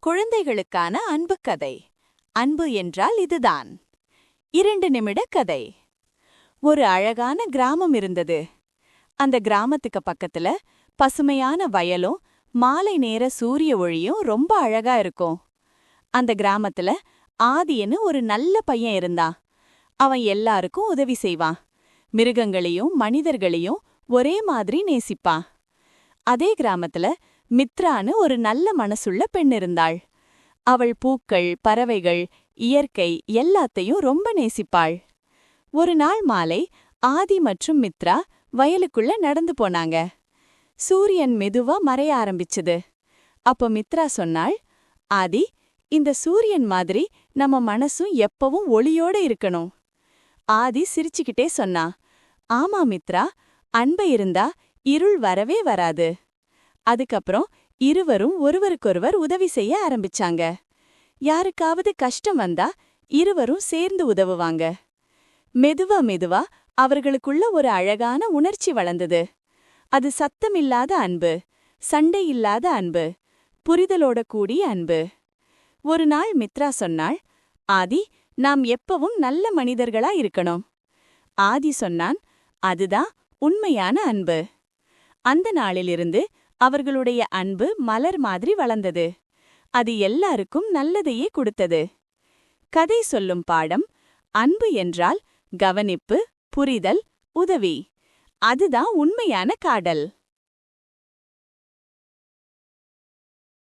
குழந்தைகளுக்கான அன்பு கதை. அன்பு என்றால் இதுதான். 2 நிமிட கதை. ஒரு அழகான கிராமம் இருந்தது. அந்த கிராமத்துக்கு பக்கத்துல பசுமையான வயலும் மாலை நேர சூரிய ஒளியும் ரொம்ப அழகா இருக்கும். அந்த கிராமத்துல ஆதின்னு ஒரு நல்ல பையன் இருந்தான். அவன் எல்லாருக்கும் உதவி செய்வான். மிருகங்களையும் மனிதர்களையும் ஒரே மாதிரி நேசிப்பான். அதே கிராமத்துல மித்ரான்னு ஒரு நல்ல மனசுள்ள பெண் இருந்தாள். அவள் பூக்கள், பறவைகள், இயற்கை எல்லாத்தையும் ரொம்ப நேசிப்பாள். ஒரு நாள் மாலை ஆதி மற்றும் மித்ரா வயலுக்குள்ள நடந்து போனாங்க. சூரியன் மெதுவா மறைய ஆரம்பிச்சுது. அப்போ மித்ரா சொன்னாள், ஆதி, இந்த சூரியன் மாதிரி நம்ம மனசும் எப்பவும் ஒளியோட இருக்கணும். ஆதி சிரிச்சுக்கிட்டே சொன்னா, ஆமா மித்ரா, அன்பு இருந்தா இருள் வரவே வராது. அதுக்கப்புறம் இருவரும் ஒருவருக்கொருவர் உதவி செய்ய ஆரம்பிச்சாங்க. யாருக்காவது கஷ்டம் வந்தா இருவரும் சேர்ந்து உதவுவாங்க. மெதுவா மெதுவா அவர்களுக்குள்ள ஒரு அழகான உணர்ச்சி வளர்ந்தது. அது சத்தமில்லாத அன்பு, சண்டை இல்லாத அன்பு, புரிதலோட கூடிய அன்பு. ஒரு நாள் மித்ரா சொன்னாள், ஆதி, நாம் எப்பவும் நல்ல மனிதர்களா இருக்கணும். ஆதி சொன்னான், அதுதான் உண்மையான அன்பு. அந்த நாளிலிருந்து அவர்களுடைய அன்பு மலர் மாதிரி வளர்ந்தது. அது எல்லாருக்கும் நல்லதையே கொடுத்தது. கதை சொல்லும் பாடம்: அன்பு என்றால் கவனிப்பு, புரிதல், உதவி. அதுதான் உண்மையான காதல்.